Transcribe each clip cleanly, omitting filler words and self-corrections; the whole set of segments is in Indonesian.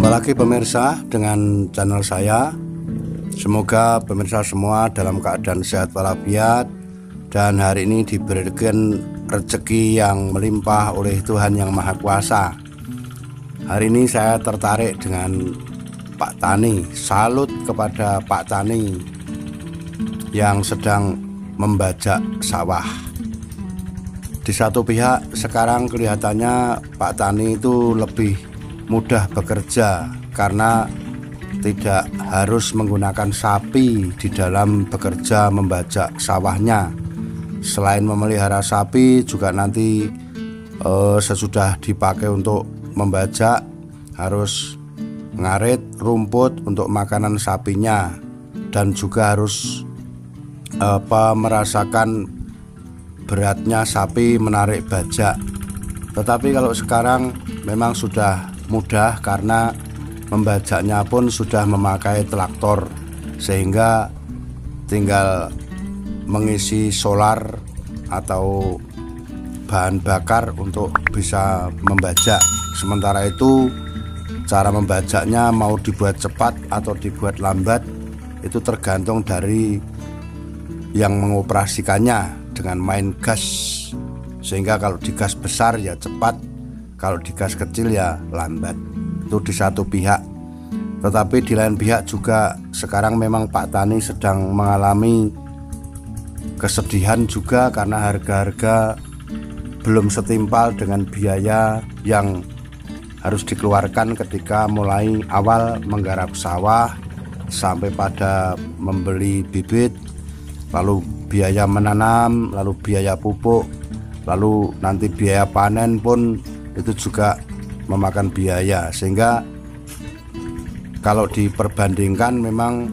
Jumpa lagi pemirsa dengan channel saya. Semoga pemirsa semua dalam keadaan sehat walafiat dan hari ini diberikan rezeki yang melimpah oleh Tuhan Yang Maha Kuasa. Hari ini saya tertarik dengan Pak Tani. Salut kepada Pak Tani yang sedang membajak sawah. Di satu pihak sekarang kelihatannya Pak Tani itu lebih mudah bekerja karena tidak harus menggunakan sapi di dalam bekerja membajak sawahnya. Selain memelihara sapi juga nanti sesudah dipakai untuk membajak harus ngarit rumput untuk makanan sapinya dan juga harus merasakan beratnya sapi menarik bajak. Tetapi kalau sekarang memang sudah mudah karena membajaknya pun sudah memakai traktor, sehingga tinggal mengisi solar atau bahan bakar untuk bisa membajak. Sementara itu cara membajaknya mau dibuat cepat atau dibuat lambat itu tergantung dari yang mengoperasikannya dengan main gas, sehingga kalau di gas besar ya cepat, kalau di gas kecil ya lambat. Itu di satu pihak. Tetapi di lain pihak juga sekarang memang Pak Tani sedang mengalami kesedihan juga karena harga-harga belum setimpal dengan biaya yang harus dikeluarkan ketika mulai awal menggarap sawah sampai pada membeli bibit, lalu biaya menanam, lalu biaya pupuk, lalu nanti biaya panen pun itu juga memakan biaya. Sehingga kalau diperbandingkan memang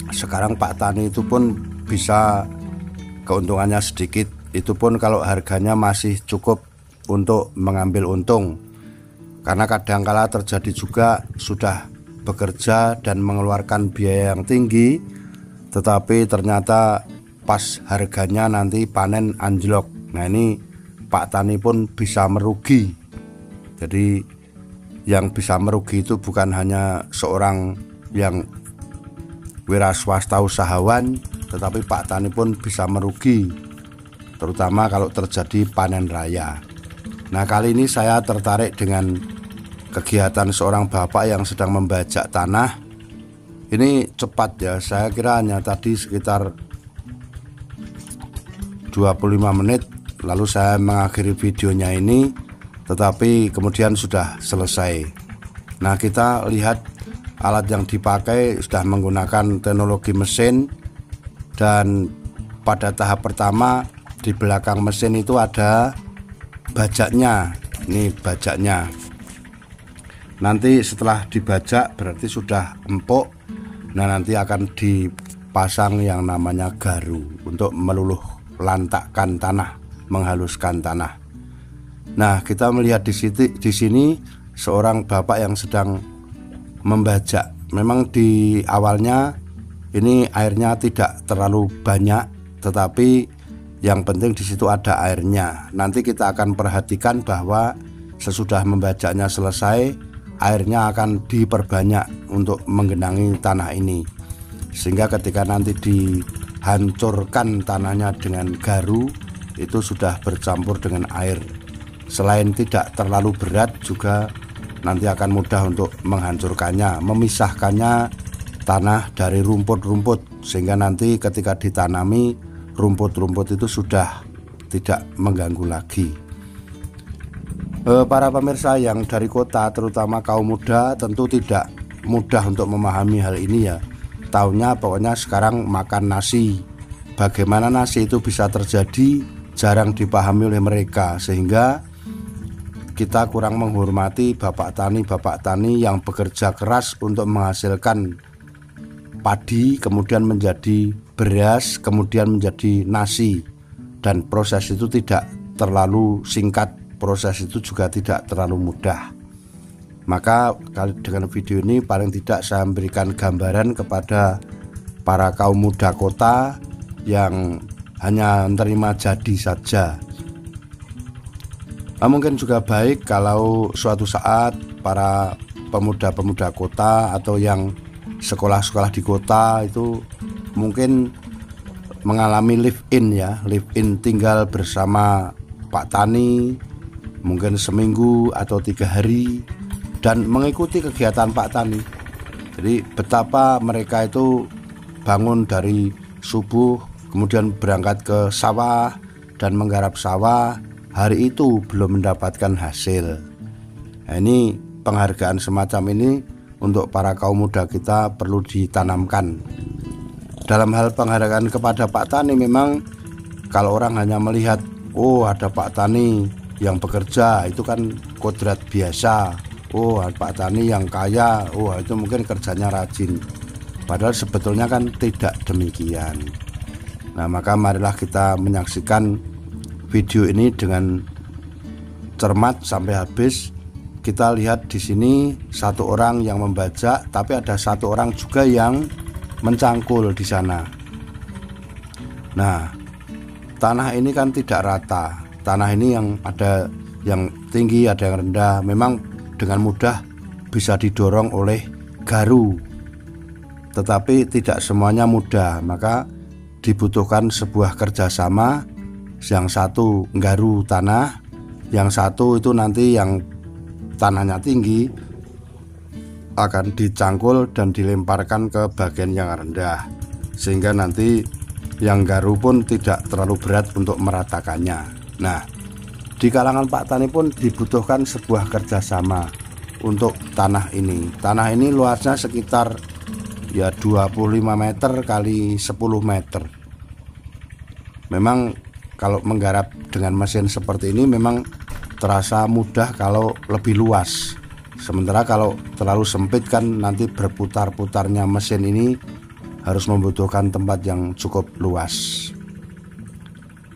sekarang Pak Tani itu pun bisa keuntungannya sedikit, itu pun kalau harganya masih cukup untuk mengambil untung. Karena kadangkala terjadi juga sudah bekerja dan mengeluarkan biaya yang tinggi, tetapi ternyata pas harganya nanti panen anjlok. Nah ini Pak Tani pun bisa merugi. Jadi yang bisa merugi itu bukan hanya seorang yang wira swasta usahawan, tetapi Pak Tani pun bisa merugi, terutama kalau terjadi panen raya. Nah kali ini saya tertarik dengan kegiatan seorang bapak yang sedang membajak tanah. Ini cepat ya, saya kira hanya tadi sekitar 25 menit lalu saya mengakhiri videonya ini, tetapi kemudian sudah selesai. Nah kita lihat alat yang dipakai sudah menggunakan teknologi mesin, dan pada tahap pertama di belakang mesin itu ada bajaknya. Ini bajaknya. Nanti setelah dibajak berarti sudah empuk. Nah nanti akan dipasang yang namanya garu untuk meluluh lantakkan tanah, menghaluskan tanah. Nah kita melihat di sini seorang bapak yang sedang membajak. Memang di awalnya ini airnya tidak terlalu banyak, tetapi yang penting di situ ada airnya. Nanti kita akan perhatikan bahwa sesudah membajaknya selesai, airnya akan diperbanyak untuk menggenangi tanah ini, sehingga ketika nanti dihancurkan tanahnya dengan garu itu sudah bercampur dengan air. Selain tidak terlalu berat, juga nanti akan mudah untuk menghancurkannya, memisahkannya tanah dari rumput-rumput, sehingga nanti ketika ditanami rumput-rumput itu sudah tidak mengganggu lagi. Para pemirsa yang dari kota, terutama kaum muda, tentu tidak mudah untuk memahami hal ini ya. Taunya pokoknya sekarang makan nasi. Bagaimana nasi itu bisa terjadi jarang dipahami oleh mereka, sehingga kita kurang menghormati bapak tani yang bekerja keras untuk menghasilkan padi, kemudian menjadi beras, kemudian menjadi nasi. Dan proses itu tidak terlalu singkat, proses itu juga tidak terlalu mudah. Maka dengan video ini paling tidak saya memberikan gambaran kepada para kaum muda kota yang hanya menerima jadi saja. Mungkin juga baik kalau suatu saat para pemuda-pemuda kota atau yang sekolah-sekolah di kota itu mungkin mengalami live in ya, live in tinggal bersama Pak Tani mungkin seminggu atau 3 hari dan mengikuti kegiatan Pak Tani. Jadi betapa mereka itu bangun dari subuh kemudian berangkat ke sawah dan menggarap sawah, hari itu belum mendapatkan hasil. Nah, ini penghargaan semacam ini untuk para kaum muda kita perlu ditanamkan. Dalam hal penghargaan kepada Pak Tani, memang kalau orang hanya melihat, oh ada Pak Tani yang bekerja, itu kan kodrat biasa. Oh Pak Tani yang kaya, oh itu mungkin kerjanya rajin. Padahal sebetulnya kan tidak demikian. Nah, maka marilah kita menyaksikan video ini dengan cermat sampai habis. Kita lihat di sini satu orang yang membajak, tapi ada satu orang juga yang mencangkul di sana. Nah, tanah ini kan tidak rata. Tanah ini yang ada yang tinggi, ada yang rendah. Memang dengan mudah bisa didorong oleh garu. Tetapi tidak semuanya mudah, maka dibutuhkan sebuah kerjasama. Yang satu nggaru tanah, yang satu itu nanti yang tanahnya tinggi akan dicangkul dan dilemparkan ke bagian yang rendah, sehingga nanti yang garu pun tidak terlalu berat untuk meratakannya. Nah, di kalangan Pak Tani pun dibutuhkan sebuah kerjasama untuk tanah ini. Tanah ini luasnya sekitar ya 25 meter kali 10 meter. Memang kalau menggarap dengan mesin seperti ini memang terasa mudah kalau lebih luas. Sementara kalau terlalu sempit kan nanti berputar-putarnya mesin ini harus membutuhkan tempat yang cukup luas.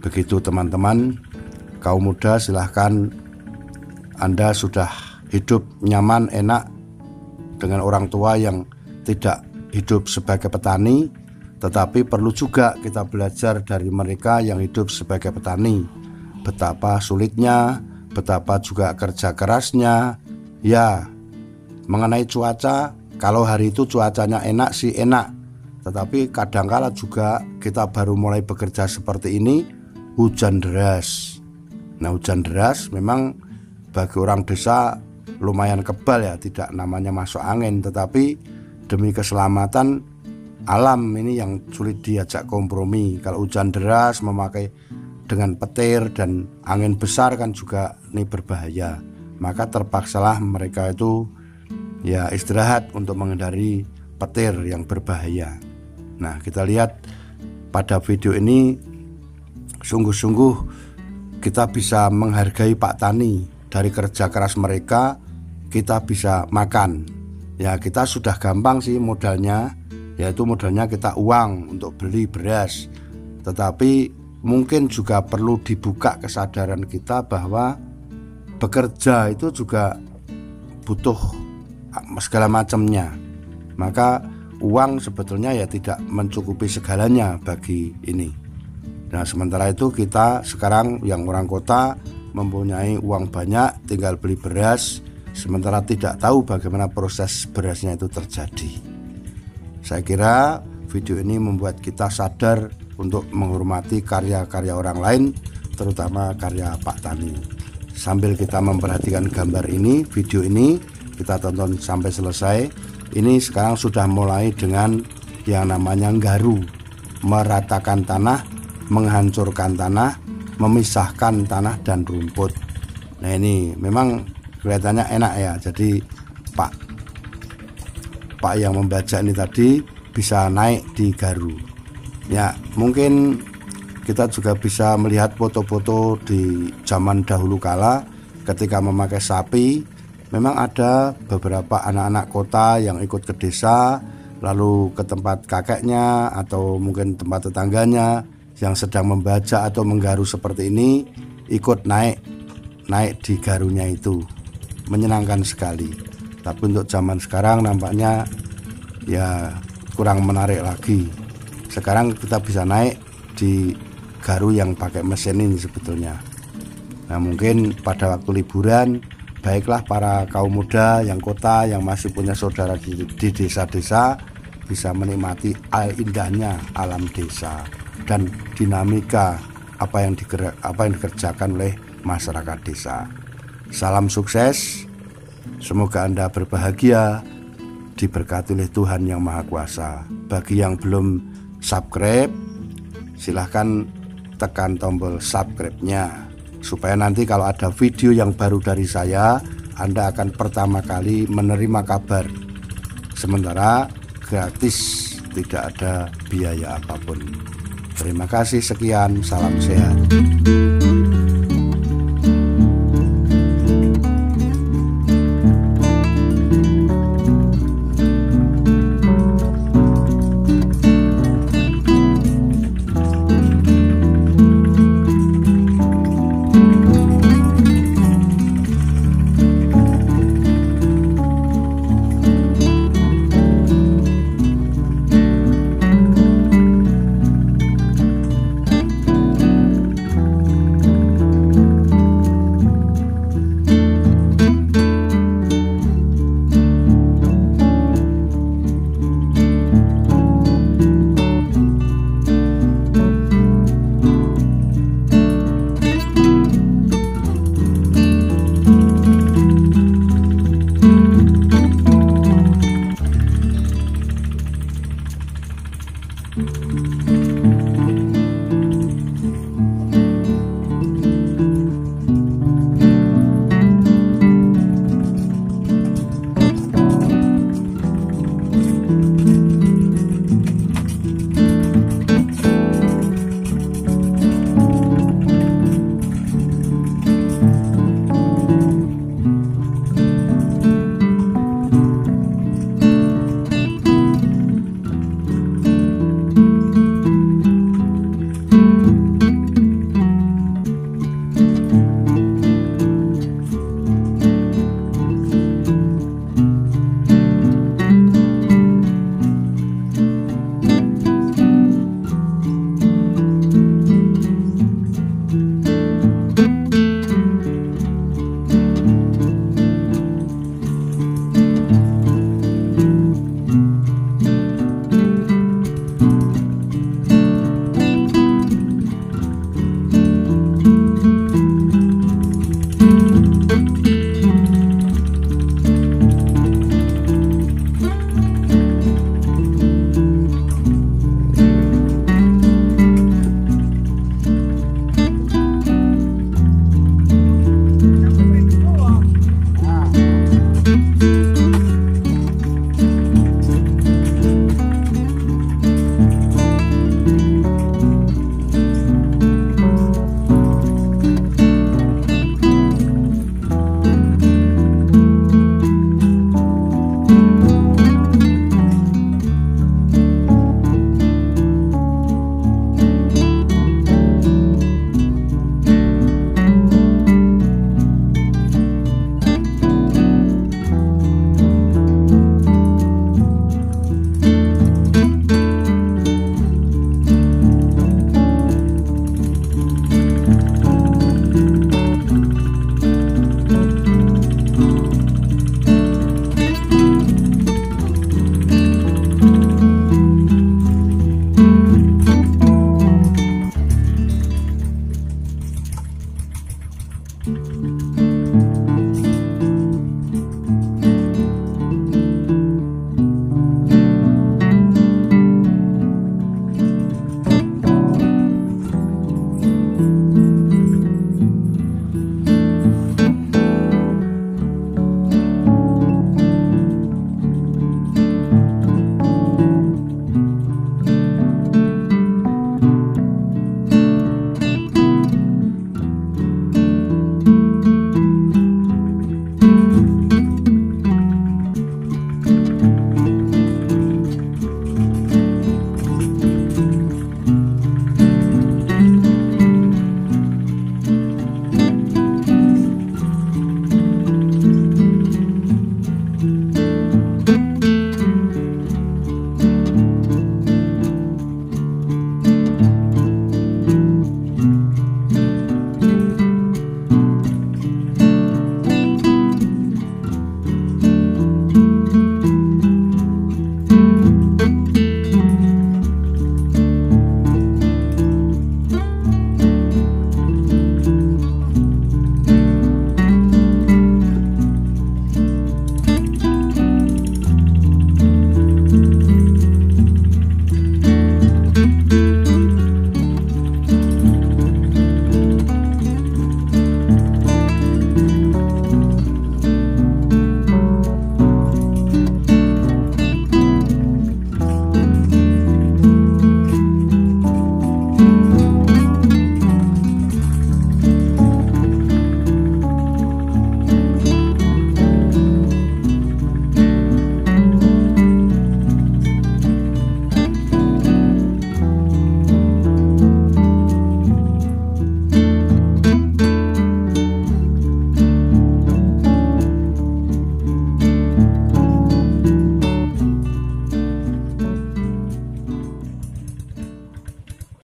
Begitu teman-teman, kaum muda silahkan, Anda sudah hidup nyaman enak dengan orang tua yang tidak hidup sebagai petani, tetapi perlu juga kita belajar dari mereka yang hidup sebagai petani. Betapa sulitnya, betapa juga kerja kerasnya. Ya, mengenai cuaca, kalau hari itu cuacanya enak sih enak, tetapi kadangkala juga kita baru mulai bekerja seperti ini, hujan deras. Nah, hujan deras memang bagi orang desa lumayan kebal ya, tidak namanya masuk angin, tetapi demi keselamatan alam ini yang sulit diajak kompromi. Kalau hujan deras memakai dengan petir dan angin besar kan juga ini berbahaya. Maka terpaksalah mereka itu ya istirahat untuk menghindari petir yang berbahaya. Nah, kita lihat pada video ini sungguh-sungguh kita bisa menghargai Pak Tani. Dari kerja keras mereka kita bisa makan. Ya, kita sudah gampang sih modalnya, yaitu modalnya kita uang untuk beli beras. Tetapi mungkin juga perlu dibuka kesadaran kita bahwa bekerja itu juga butuh segala macamnya. Maka uang sebetulnya ya tidak mencukupi segalanya bagi ini. Nah, sementara itu kita sekarang yang orang kota mempunyai uang banyak, tinggal beli beras, sementara tidak tahu bagaimana proses berasnya itu terjadi. Saya kira video ini membuat kita sadar untuk menghormati karya-karya orang lain, terutama karya Pak Tani. Sambil kita memperhatikan gambar ini, video ini kita tonton sampai selesai. Ini sekarang sudah mulai dengan yang namanya nggaru, meratakan tanah, menghancurkan tanah, memisahkan tanah dan rumput. Nah, ini memang kelihatannya enak ya. Jadi Pak yang membajak ini tadi bisa naik di garu. Ya, mungkin kita juga bisa melihat foto-foto di zaman dahulu kala ketika memakai sapi. Memang ada beberapa anak-anak kota yang ikut ke desa, lalu ke tempat kakeknya atau mungkin tempat tetangganya yang sedang membajak atau menggaru seperti ini, ikut naik di garunya itu. Menyenangkan sekali. Tapi untuk zaman sekarang nampaknya ya kurang menarik lagi. Sekarang kita bisa naik di garu yang pakai mesin ini sebetulnya. Nah, mungkin pada waktu liburan, baiklah para kaum muda yang kota yang masih punya saudara di desa-desa bisa menikmati indahnya alam desa dan dinamika apa yang dikerjakan oleh masyarakat desa. Salam sukses, semoga Anda berbahagia, diberkati oleh Tuhan Yang Maha Kuasa. Bagi yang belum subscribe, silahkan tekan tombol subscribe-nya, supaya nanti kalau ada video yang baru dari saya, Anda akan pertama kali menerima kabar. Sementara gratis, tidak ada biaya apapun. Terima kasih, sekian, salam sehat.